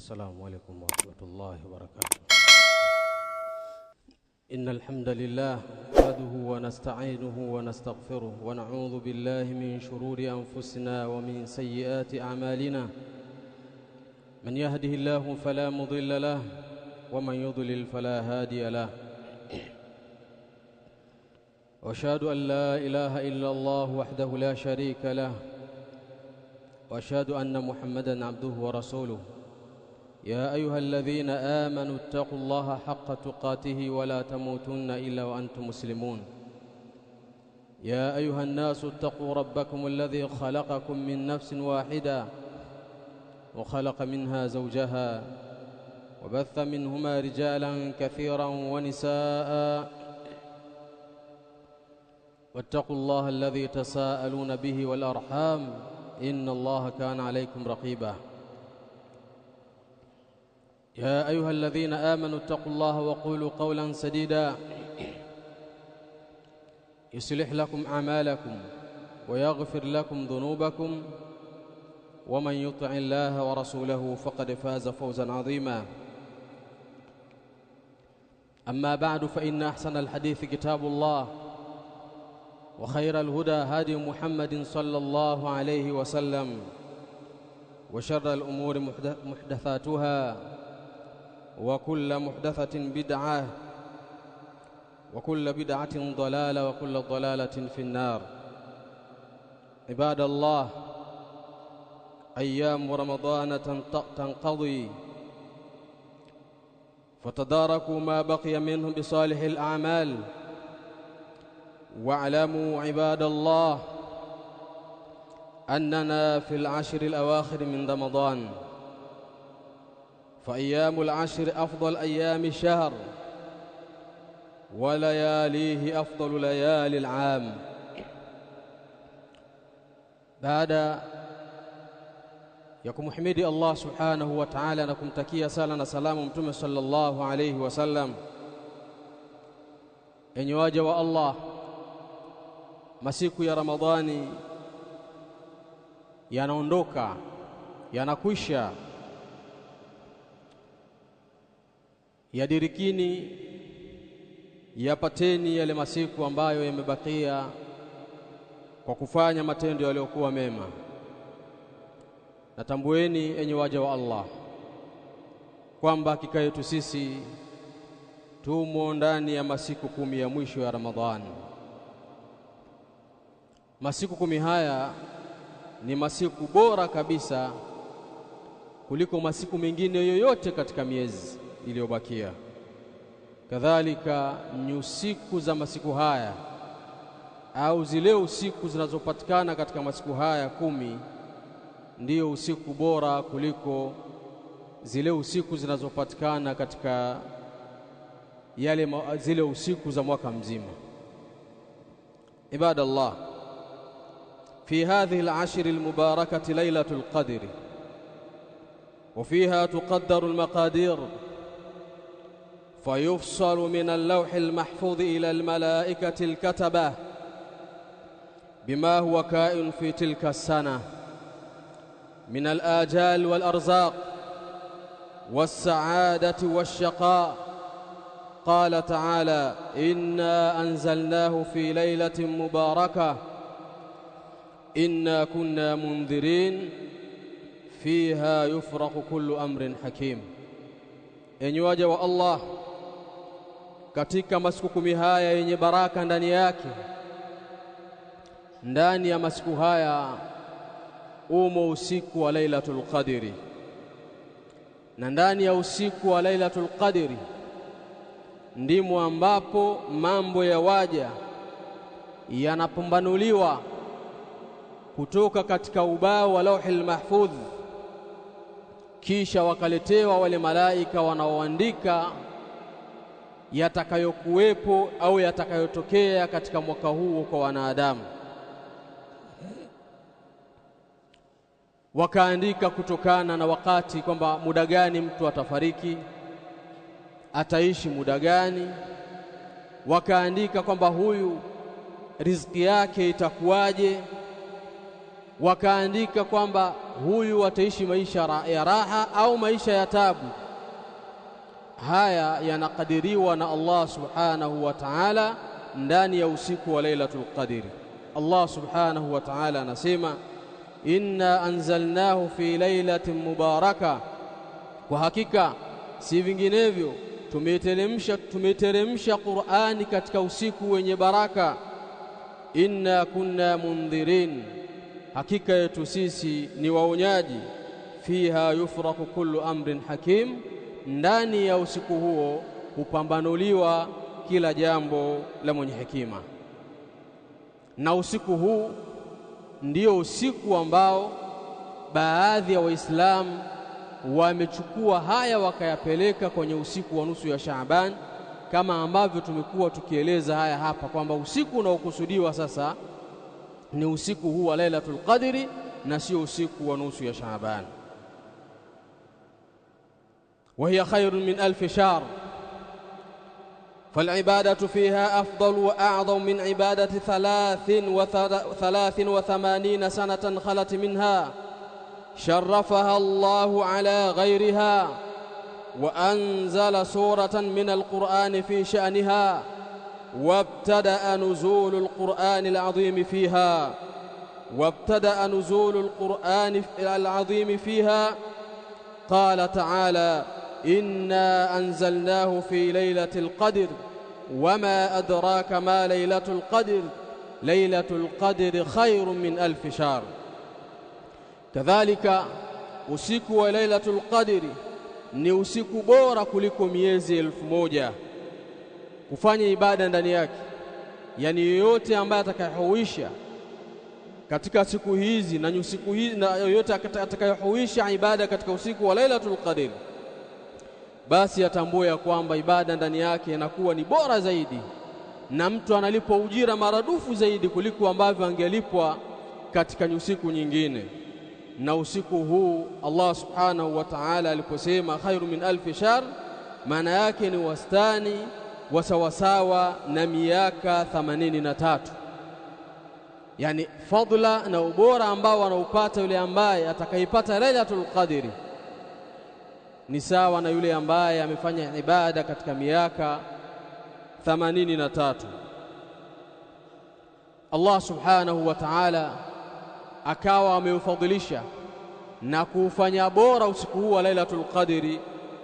السلام عليكم ورحمة الله وبركاته. إن الحمد لله نحمده ونستعينه ونستغفره ونعوذ بالله من شرور أنفسنا ومن سيئات أعمالنا. من يهده الله فلا مضل له ومن يضلل فلا هادي له. وأشهد أن لا إله إلا الله وحده لا شريك له وأشهد أن محمدًا عبده ورسوله. يا أيها الذين آمنوا اتقوا الله حق تقاته ولا تموتن إلا وأنتم مسلمون. يا أيها الناس اتقوا ربكم الذي خلقكم من نفس واحدة وخلق منها زوجها وبث منهما رجالا كثيرا ونساء واتقوا الله الذي تساءلون به والأرحام إن الله كان عليكم رقيبا. يا أيها الذين آمنوا اتقوا الله وقولوا قولا سديدا يصلح لكم أعمالكم ويغفر لكم ذنوبكم ومن يطع الله ورسوله فقد فاز فوزا عظيما. أما بعد فإن أحسن الحديث كتاب الله وخير الهدى هدي محمد صلى الله عليه وسلم وشر الأمور محدثاتها وكل محدثة بدعة وكل بدعة ضلالة وكل ضلالة في النار. عباد الله، أيام رمضان تنقضي فتداركوا ما بقي منه بصالح الأعمال. واعلموا عباد الله أننا في العشر الأواخر من رمضان، فأيام العشر أفضل أيام الشهر ولياليه أفضل ليالي العام. بعد يكم حميدي الله سبحانه وتعالى نكم تكيا سالنا سلام متوم صلى الله عليه وسلم. إن يواجه الله masiku ya Ramadhani yanaondoka, yanakwisha, yadirikini, yapateni yale masiku ambayo yamebakia kwa kufanya matendo yaliyokuwa mema. Natambueni enyi waja wa Allah kwamba hakika yetu sisi tumo ndani ya masiku 10 ya mwisho ya Ramadhani. Masiku 10 haya ni masiku bora kabisa kuliko masiku mengine yoyote katika miezi iliyobakia. Kadhalika nyusiku za masiku haya au zile usiku zinazopatikana katika masiku haya 10 ndiyo usiku bora kuliko zile usiku zinazopatikana katika zile usiku za mwaka mzima. Ibadallah, في هذه العشر المباركة ليلة القدر، وفيها تقدر المقادير فيفصل من اللوح المحفوظ إلى الملائكة الكتبة بما هو كائن في تلك السنة من الآجال والأرزاق والسعادة والشقاء. قال تعالى: إنا أنزلناه في ليلة مباركة إنا كنا منذرين فيها يفرق كل أمر حكيم. Enyi waja wa Allah, katika masiku 10 haya yenye baraka ndani yake, ndani ya masiku haya umo usiku wa Lailatul Qadri, na ndani ya usiku wa Lailatul Qadri ndimo ambapo mambo ya waja yanapambanuliwa kutoka katika ubao wa Lauhul Mahfudh, kisha wakaletewa wale malaika wanaoandika yatakayokuwepo au yatakayotokea katika mwaka huu kwa wanadamu. Wakaandika kutokana na wakati, kwamba muda gani mtu atafariki, ataishi muda gani. Wakaandika kwamba huyu riziki yake itakuwaje, wakaandika kwamba huyu ataishi maisha ya raha au maisha ya tabu. Haya yanakadiriwa na Allah subhanahu wa ta'ala ndani ya usiku wa Lailatul Qadr. Allah subhanahu wa ta'ala anasema, inna anzalnahu fi lailatin mubaraka, kwa hakika si vinginevyo tumeteremsha Qur'ani katika usiku wenye baraka. Inna kunna mundhirin, hakika yetu sisi ni waonyaji. Fiha yufraku kullu amrin hakim, ndani ya usiku huo hupambanuliwa kila jambo la mwenye hekima. Na usiku huu ndio usiku ambao baadhi ya Waislamu wamechukua haya wakayapeleka kwenye usiku wa nusu ya Shaaban, kama ambavyo tumekuwa tukieleza haya hapa kwamba usiku unaokusudiwa sasa ni usiku huu wa Lailatul Qadri na sio usiku wa nusu ya Shaaban. Wa hiya khairun min alf shahr, فالعبادة فيها أفضل وأعظم من عبادة 83 سنة خلت منها، شرفها الله على غيرها، وأنزل سورة من القرآن في شأنها، وابتدأ نزول القرآن العظيم فيها قال تعالى: إنا أنزلناه في ليلة القدر وما أدراك ما ليلة القدر ليلة القدر خير من 1000 شهر. Kadhalika usiku wa Lailatul Qadri ni usiku bora kuliko miezi 1000 kufanya ibada ndani yake. Yani yoyote ambaye atakayehuisha katika siku hizi na usiku hizi, na yoyote atakayehuisha ibada katika usiku wa Lailatul Qadri, basi atambue ya kwamba ibada ndani yake inakuwa ni bora zaidi, na mtu analipwa ujira maradufu zaidi kuliko ambavyo angelipwa katika usiku nyingine. Na usiku huu Allah subhanahu wa ta'ala aliposema khairu min 1000 shahr, maana yake ni wastani wa sawasawa na miaka 83. Yani fadla na ubora ambao anaupata yule ambaye atakaipata Lailatul Qadri ni sawa na yule ambaye amefanya ibada katika miaka 83. Allah subhanahu wa ta'ala akawa ameufadhilisha na kuufanya bora usiku huu wa Lailatul Qadri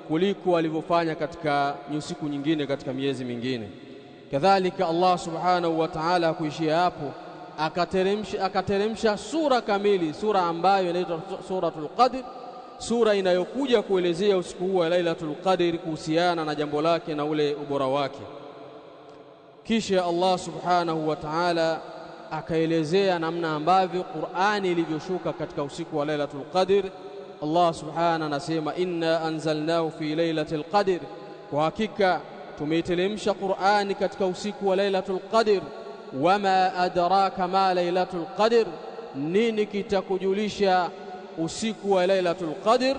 kuliko alivyofanya katika usiku nyingine katika miezi mingine. Kadhalika Allah subhanahu wa ta'ala kuishia hapo akateremsha sura kamili, sura ambayo inaitwa Suratul Qadr, sura inayokuja kuelezea usiku huu wa Lailatul Qadr kuhusiana na jambo lake na ule ubora wake. Kisha Allah subhanahu wa ta'ala akaelezea namna ambavyo Qur'ani ilivyoshuka katika usiku wa Lailatul Qadr. Allah subhanahu anasema, inna anzalnahu fi lailatul qadr, kwa hakika tumeiteremsha Qur'ani katika usiku wa Lailatul Qadr. Wama adraka ma lailatul qadr, nini kitakujulisha usiku wa Lailatul Qadr?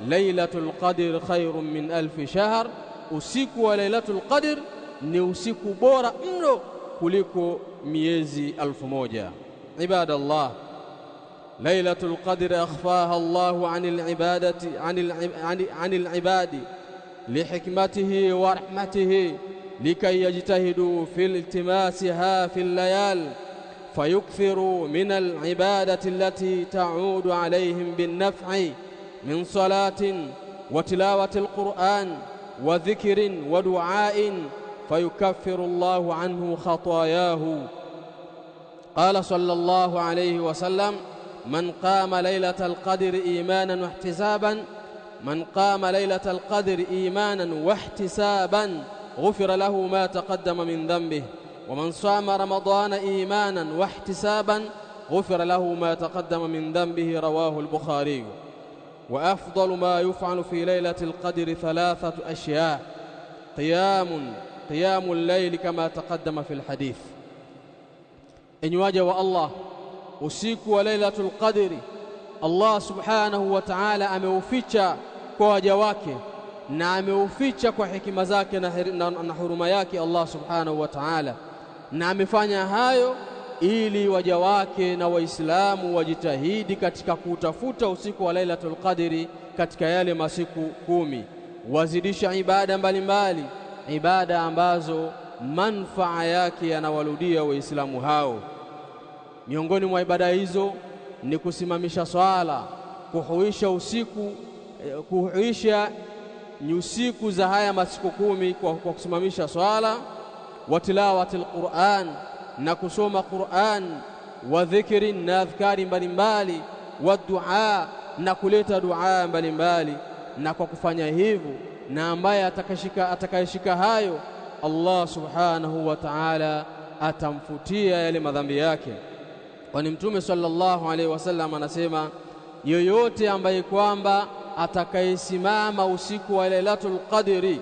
Lailatul Qadr khairun min 1000 shahr, usiku wa Lailatul Qadr ni usiku bora mno kuliko miezi 1000. Ibadallah, Lailatul Qadr akhfaha Allahu 'anil ibadati 'anil ibadi lihikmatihi wa rahmatihi likay yajtahidu fil iltimasiha fil layal فيكثروا من العبادة التي تعود عليهم بالنفع من صلاة وتلاوة القرآن وذكر ودعاء فيكفر الله عنه خطاياه. قال صلى الله عليه وسلم: من قام ليلة القدر إيمانا واحتسابا غفر له ما تقدم من ذنبه، ومن صام رمضان إيمانا واحتسابا غفر له ما تقدم من ذنبه. رواه البخاري. وأفضل ما يفعل في ليلة القدر 3 أشياء: قيام الليل كما تقدم في الحديث. إن واجه الله usiku wa Lailatul Qadri, Allah subhanahu wa ta'ala ameuficha kwa waja wake na ameuficha kwa hekima zake na huruma yake Allah subhanahu wa ta'ala, na amefanya hayo ili waja wake na waislamu wajitahidi katika kutafuta usiku wa Lailatul Qadri katika yale masiku 10, wazidisha ibada mbalimbali, ibada ambazo manfaa yake yanawarudia waislamu hao. Miongoni mwa ibada hizo ni kusimamisha swala, kuhuisha usiku za haya masiku 10 kwa kusimamisha swala, wa tilawatil Qur'an, na kusoma Qur'an, wa dhikri na adhkari mbalimbali, wa dua, na kuleta dua mbalimbali. Na kwa kufanya hivyo, na ambaye atakayeshika hayo, Allah subhanahu wa ta'ala atamfutia yale madhambi yake. Kwani Mtume sallallahu alaihi wasallam anasema, yoyote ambaye kwamba atakayesimama usiku wa Lailatul Qadri,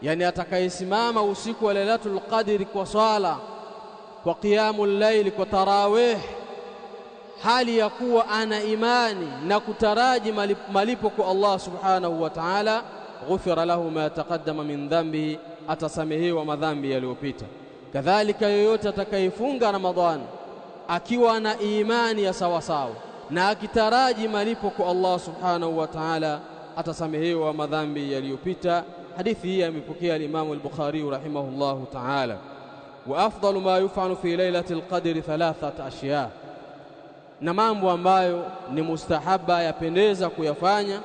yani atakayesimama usiku wa Lailatul Qadri kwa swala, kwa qiyamul layl, kwa tarawih, hali ya kuwa ana imani na kutaraji malipo kwa Allah subhanahu wa ta'ala, ghufira lahu ma taqaddama min dhanbihi, atasamehewa madhambi yaliyopita. Kadhalika yoyote atakayefunga Ramadhani akiwa na imani ya sawasawa na akitaraji malipo kwa Allah subhanahu wa ta'ala, atasamehewa madhambi yaliyopita. Hadithi hii amepokea al-Imam al-Bukhari rahimahullahu ta'ala. Wa afdalu ma yuf'alu fi lailatil qadri thalathat ashya, na mambo ambayo ni mustahaba, yapendeza kuyafanya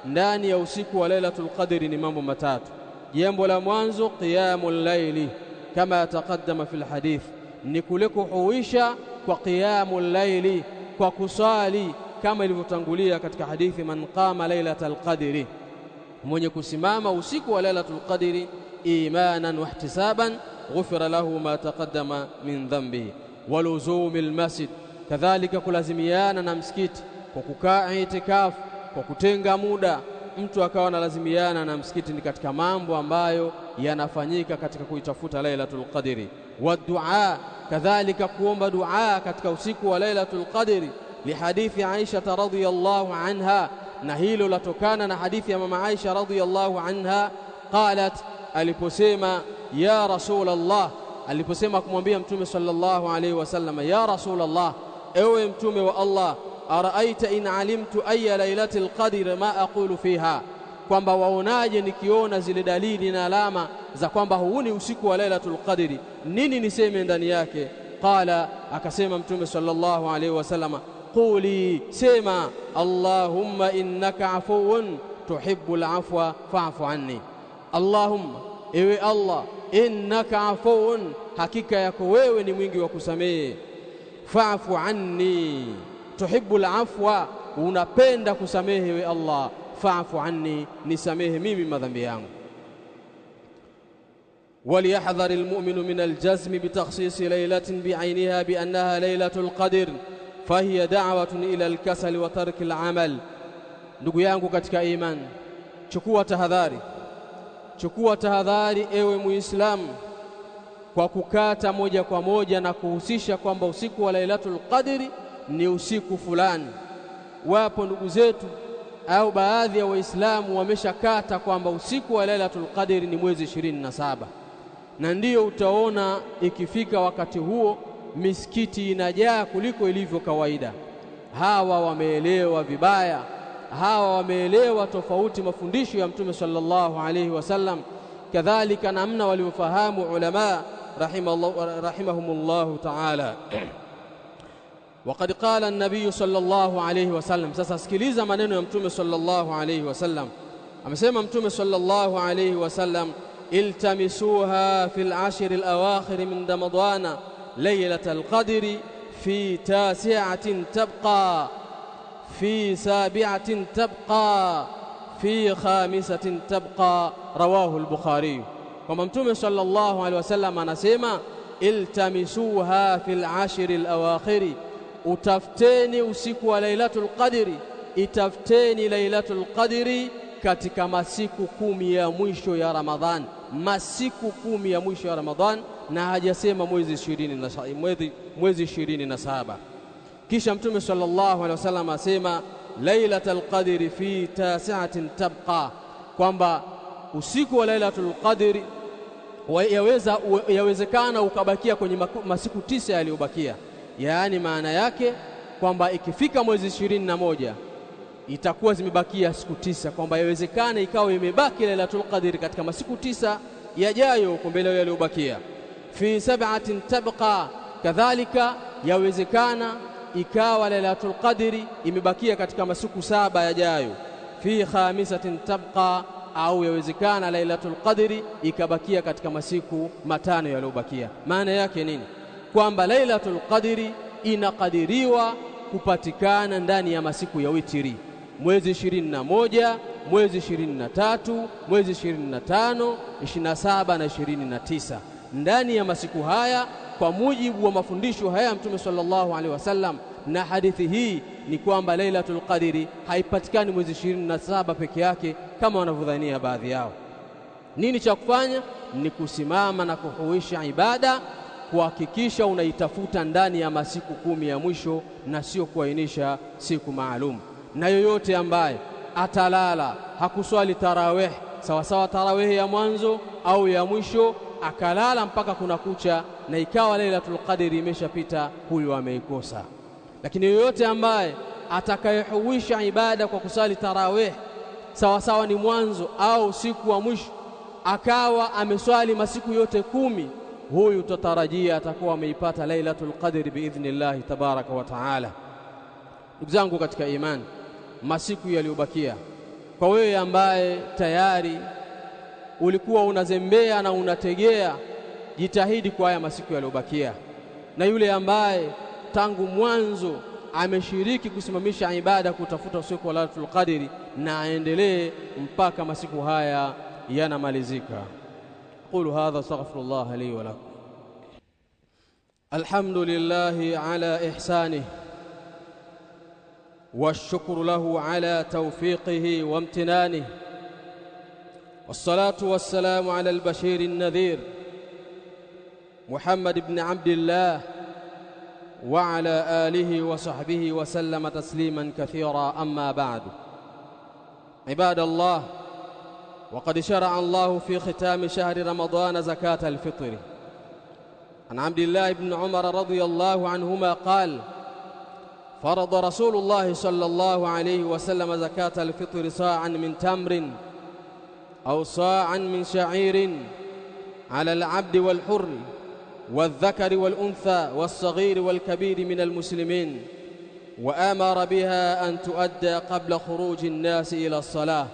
ndani ya usiku wa Lailatul Qadri ni mambo matatu. Jambo la mwanzo, qiyamul layli, kama taqaddama fil hadith, ni kule kuhuisha kwa qiyamul layli, kwa kusali kama ilivyotangulia katika hadithi, man qama lailatal qadri, mwenye kusimama usiku wa Lailatul Qadri imanan wa ihtisaban, ghufira lahu ma taqaddama min dhanbihi. Waluzumil masjid, kadhalika kulazimiana na msikiti kwa kukaa itikafu, kwa kutenga muda mtu akawa analazimiana na msikiti, ni katika mambo ambayo yanafanyika katika kuitafuta Lailatul Qadri. Wa dua, kadhalika kuomba dua katika usiku wa Lailatul Qadri, lihadithi Aisha radhiyallahu anha, na hilo latokana na hadithi ya mama Aisha radhiyallahu anha, qalat, aliposema ya Rasulullah, aliposema kumwambia Mtume sallallahu alaihi wasallam, ya Rasulullah, ewe Mtume wa Allah, araaita in alimtu ayya lailatil qadri ma aqulu fiha, kwamba waonaje nikiona zile dalili na alama za kwamba huu ni usiku wa Lailatul Qadri, nini niseme ndani yake? Qala, akasema Mtume sallallahu alaihi wasallam, quli, sema, Allahumma innaka afuwun tuhibbul afwa fa'fu anni. Allahumma, ewe Allah, innaka afuwun, hakika yako wewe ni mwingi wa kusamehe, fa'fu anni, tuhibbul afwa, unapenda kusamehe we Allah, fa'fu anni, nisamehe mimi madhambi yangu. وليحذر المؤمن من الجزم بتخصيص ليلة بعينها بأنها ليلة القدر فهي دعوة إلى الكسل وترك العمل. ndugu yangu katika imani, chukua tahadhari ewe Muislamu kwa kukata moja kwa moja na kuhusisha kwamba usiku wa Lailatul Qadri ni usiku fulani. Wapo ndugu zetu au baadhi ya Waislamu wameshakata kwamba usiku wa Lailatul Qadri ni mwezi 27, na ndiyo utaona ikifika wakati huo misikiti inajaa kuliko ilivyo kawaida. Hawa wameelewa vibaya, hawa wameelewa tofauti mafundisho ya Mtume sallallahu alaihi wasallam, kadhalika namna waliofahamu ulama rahimahumullahu ta'ala. وقد قال النبي صلى الله عليه وسلم, sasa sikiliza maneno ya Mtume sallallahu alaihi wasallam. Amesema Mtume sallallahu alaihi wasallam, iltamisuha fil ashr al awakhir min ramadana laylatal qadri fi tasi'atin tabqa fi sabi'atin tabqa fi khamisatin tabqa, rawahu al-Bukhari. Kwamba Mtume sallallahu alaihi wasallam anasema, iltamisuha fil ashr al awakhir, utafteni usiku wa Lailatul Qadri, itafteni Lailatul Qadri katika masiku 10 ya mwisho ya Ramadhan, masiku 10 ya mwisho ya Ramadhan, na hajasema mwezi 27. Kisha Mtume sallallahu alaihi wasallam asema, Lailatul Qadri fi tasi'atin tabqa, kwamba usiku wa Lailatul Qadri yawezekana ukabakia kwenye masiku 9 yaliyobakia. Yaani maana yake kwamba ikifika mwezi 21 itakuwa zimebakia siku 9, kwamba yawezekana ikawa imebaki Lailatul Qadr katika masiku 9 yajayo huko mbele yaliyobakia. Fi 7 tabqa, kadhalika yawezekana ikawa Lailatul Qadr imebakia katika masiku 7 yajayo. Fi 5 tabqa, au yawezekana Lailatul Qadr ikabakia katika masiku 5 yaliyobakia. Maana yake nini? Kwamba Lailatul Qadr inakadiriwa kupatikana ndani ya masiku ya witiri, mwezi 21, mwezi 23, mwezi 25, 27 na 29. Ndani ya masiku haya, kwa mujibu wa mafundisho haya Mtume sallallahu alaihi wasallam na hadithi hii, ni kwamba Lailatul Qadr haipatikani mwezi 27 peke yake kama wanavyodhania baadhi yao. Nini cha kufanya? Ni kusimama na kuhuisha ibada, kuhakikisha unaitafuta ndani ya masiku 10 ya mwisho na sio kuainisha siku maalum. Na yoyote ambaye atalala hakuswali tarawih, sawa sawa tarawih ya mwanzo au ya mwisho, akalala mpaka kuna kucha na ikawa Lailatul Qadr imeshapita, huyo ameikosa. Lakini yoyote ambaye atakayehuisha ibada kwa kusali tarawih, sawa sawa ni mwanzo au siku wa mwisho, akawa ameswali masiku yote 10, huyu tutarajia atakuwa ameipata Lailatul Qadr biidhnillah tabaraka wa taala. Ndugu zangu katika imani, masiku yaliyobakia, kwa wewe ambaye tayari ulikuwa unazembea na unategea, jitahidi kwa haya masiku yaliyobakia. Na yule ambaye tangu mwanzo ameshiriki kusimamisha ibada kutafuta usiku wa Lailatul Qadr, na aendelee mpaka masiku haya yanamalizika. Qulu hadha astaghfirullah li wa lakum. Alhamdulillahi ala ihsanihi والشكر له على توفيقه وامتنانه، والصلاة والسلام على البشير النذير محمد بن عبد الله وعلى آله وصحبه وسلم تسليما كثيرا. أما بعد، عباد الله، وقد شرع الله في ختام شهر رمضان زكاة الفطر. عن عبد الله بن عمر رضي الله عنهما قال: فرض رسول الله صلى الله عليه وسلم زكاة الفطر صاعا من تمر أو صاعا من شعير على العبد والحر والذكر والأنثى والصغير والكبير من المسلمين، وأمر بها أن تؤدى قبل خروج الناس إلى الصلاة.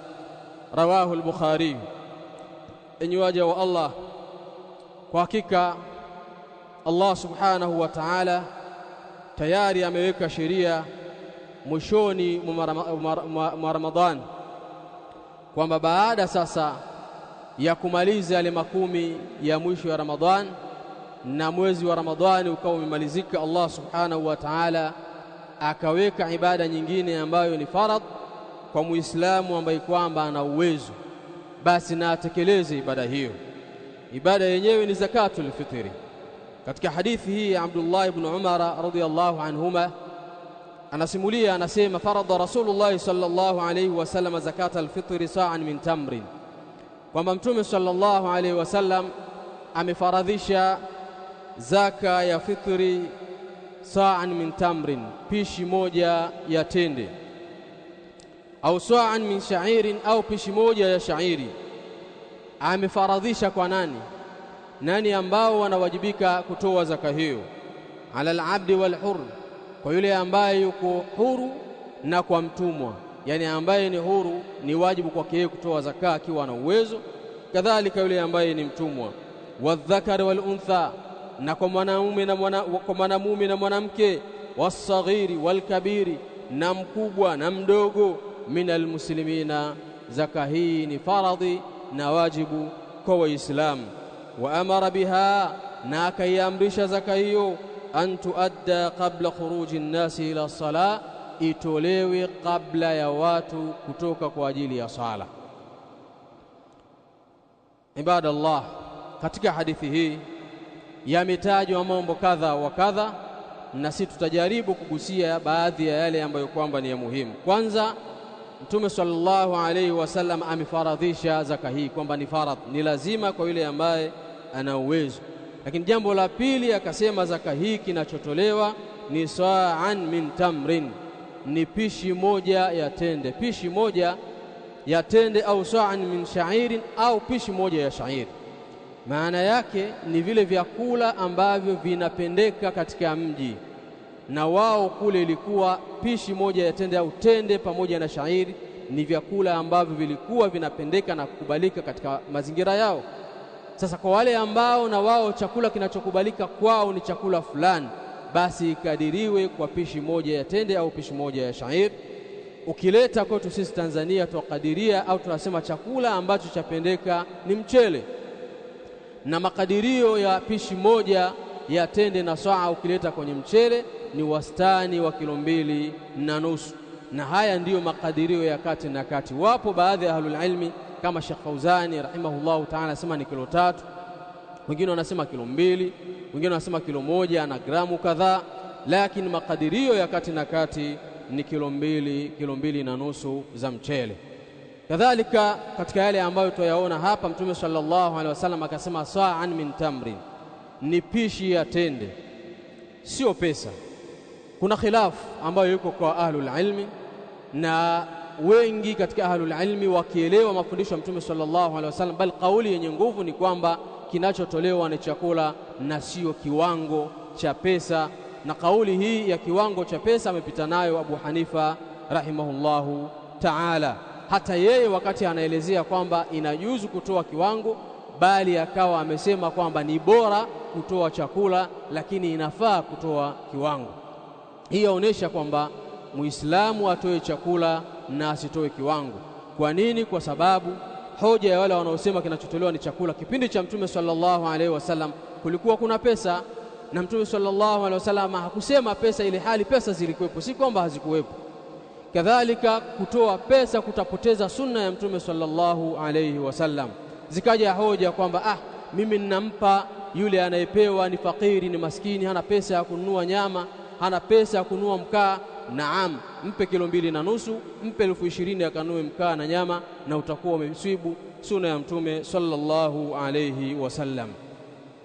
رواه البخاري. إن يواجه الله، وحقيقة الله سبحانه وتعالى tayari ameweka sheria mwishoni mwa Ramadhani kwamba baada sasa ya kumaliza yale 10 ya mwisho ya Ramadhani na mwezi wa Ramadhani ukawa umemalizika, Allah subhanahu wa ta'ala akaweka ibada nyingine ambayo ni farad kwa Muislamu ambaye kwamba ana uwezo, basi na atekeleze ibada hiyo. Ibada yenyewe ni zakatul fitri. Katika hadithi hii ya Abdullah ibn Umar radhiyallahu anhuma anasimulia, anasema: farada Rasulullah sallallahu alayhi wasallam zakata al-fitri sa'an min tamrin, kwamba Mtume sallallahu alayhi wasallam amefaradhisha zaka ya fitri sa'an min tamrin, pishi moja ya tende, au sa'an min sha'irin, au pishi moja ya shairi. Amefaradhisha kwa nani ambao wanawajibika kutoa zaka hiyo? Ala al-abdi wal hur, kwa yule ambaye yuko huru na kwa mtumwa. Yani ambaye ni huru ni wajibu kwake yeye kutoa zaka akiwa na uwezo, kadhalika yule ambaye ni mtumwa. Wadhakari wal untha, na kwa mwanamume na mwanamke. Wasaghiri wal kabiri, na mkubwa na mdogo. Minal muslimina, zaka hii ni faradhi na wajibu kwa Waislamu. Wa amara biha, na akaiamrisha zaka hiyo, an tuadda qabla khuruji nnasi ila sala, itolewe kabla ya watu kutoka kwa ajili ya sala. Ibadallah, katika hadithi hii yametajwa mambo kadha wa kadha, na sisi tutajaribu kugusia baadhi ya yale ambayo kwamba ni ya muhimu. Kwanza, Mtume sallallahu alayhi wasallam amefaradhisha zaka hii kwamba ni faradhi, ni lazima kwa yule ambaye ana uwezo. Lakini jambo la pili akasema zaka hii kinachotolewa ni sa'an min tamrin, ni pishi moja ya tende, pishi moja ya tende, au sa'an min sha'irin, au pishi moja ya shairi. Maana yake ni vile vyakula ambavyo vinapendeka katika mji, na wao kule ilikuwa pishi moja ya tende au tende pamoja na shairi ni vyakula ambavyo vilikuwa vinapendeka na kukubalika katika mazingira yao. Sasa kwa wale ambao na wao chakula kinachokubalika kwao ni chakula fulani, basi ikadiriwe kwa pishi moja ya tende au pishi moja ya shairi. Ukileta kwetu sisi Tanzania tukadiria au tunasema chakula ambacho chapendeka ni mchele, na makadirio ya pishi moja ya tende na saa ukileta kwenye mchele ni wastani wa 2.5 kilo, na haya ndiyo makadirio ya kati na kati. Wapo baadhi ya ahlul ilmi kama Sheikh Fauzani rahimahullahu ta'ala anasema ni 3 kilo, wengine wanasema 2 kilo, wengine wanasema 1 kilo na gramu kadhaa, lakini makadirio ya kati na kati ni 2 kilo, 2.5 kilo za mchele. Kadhalika katika yale ambayo tuyaona hapa, Mtume sallallahu alaihi wasallam akasema sa'an min tamrin, ni pishi ya tende, sio pesa. Kuna khilafu ambayo yuko kwa ahlul ilmi, na wengi katika ahlul ilmi wakielewa mafundisho ya Mtume sallallahu alaihi wasallam, bali kauli yenye nguvu ni kwamba kinachotolewa ni chakula na sio kiwango cha pesa. Na kauli hii ya kiwango cha pesa amepita nayo Abu Hanifa rahimahullahu ta'ala. Hata yeye wakati anaelezea kwamba inajuzu kutoa kiwango, bali akawa amesema kwamba ni bora kutoa chakula lakini inafaa kutoa kiwango. Hii yaonesha kwamba Muislamu atoe chakula na asitoe kiwango. Kwa nini? Kwa sababu hoja ya wale wanaosema kinachotolewa ni chakula, kipindi cha Mtume sallallahu alaihi wasallam kulikuwa kuna pesa, na Mtume sallallahu alaihi wasallam hakusema pesa ile hali pesa zilikuwepo, si kwamba hazikuwepo. Kadhalika kutoa pesa kutapoteza sunna ya Mtume sallallahu alaihi wasallam. Zikaja hoja kwamba mimi ninampa yule anayepewa ni fakiri, ni maskini, hana pesa ya kununua nyama, hana pesa ya kununua mkaa. Naam, mpe 2.5 kilo, mpe 20,000 akanunue mkaa na nyama, na utakuwa umemswibu sunna ya Mtume sallallahu alaihi wasallam.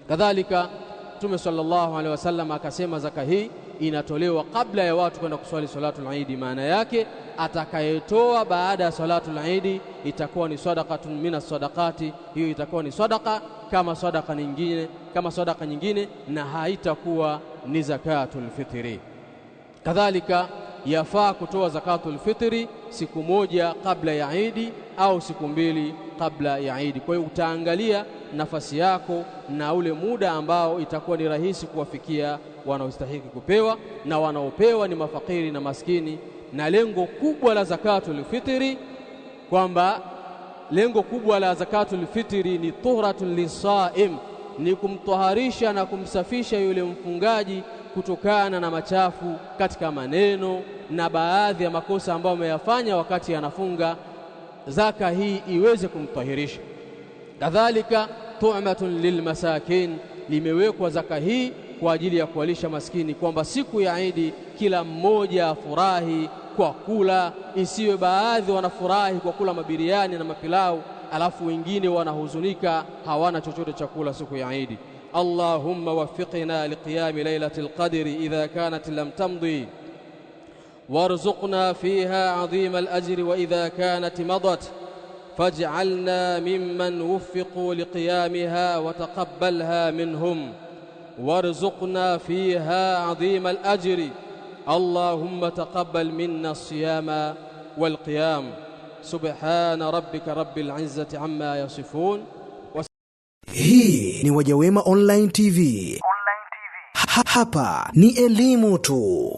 Kadhalika Mtume sallallahu alaihi wasallam akasema zaka hii inatolewa kabla ya watu kwenda kuswali salatul Eid. Maana yake atakayetoa baada ya salatul Eid itakuwa ni sadaqatun minas sadaqati, hiyo itakuwa ni sadaqa kama sadaqa nyingine, na haitakuwa ni zakatul fitri. Kadhalika yafaa kutoa zakatul fitri siku moja kabla ya Eid au siku 2 kabla ya Eid. Kwa hiyo utaangalia nafasi yako na ule muda ambao itakuwa ni rahisi kuwafikia wanaostahili kupewa, na wanaopewa ni mafakiri na maskini. Na lengo kubwa la zakatul fitri, kwamba lengo kubwa la zakatul fitri ni tuhratun lisaim, ni kumtoharisha na kumsafisha yule mfungaji kutokana na machafu katika maneno na baadhi ya makosa ambayo ameyafanya wakati anafunga. Zaka hii iweze kumtahirisha. Kadhalika tu'matun lilmasakin, limewekwa zaka hii kwa ajili ya kuwalisha maskini, kwamba siku ya Eid kila mmoja afurahi kwa kula, isiwe baadhi wanafurahi kwa kula mabiriani na mapilau alafu wengine wanahuzunika hawana chochote cha kula siku ya Eid. Allahumma waffiqna liqiyami lailatul qadri idha kanat lam tamdi warzuqna fiha 'azima al-ajri wa idha kanat madat faj'alna mimman wuffiqu liqiyamiha wa taqabbalha minhum warzuqna fiha 'azima al-ajri. Allahumma taqabbal minna as-siyama wal qiyam. Subhana rabbika rabbil 'izzati amma yasifun. Hii ni Wajawema Online TV. Hapa ni elimu tu.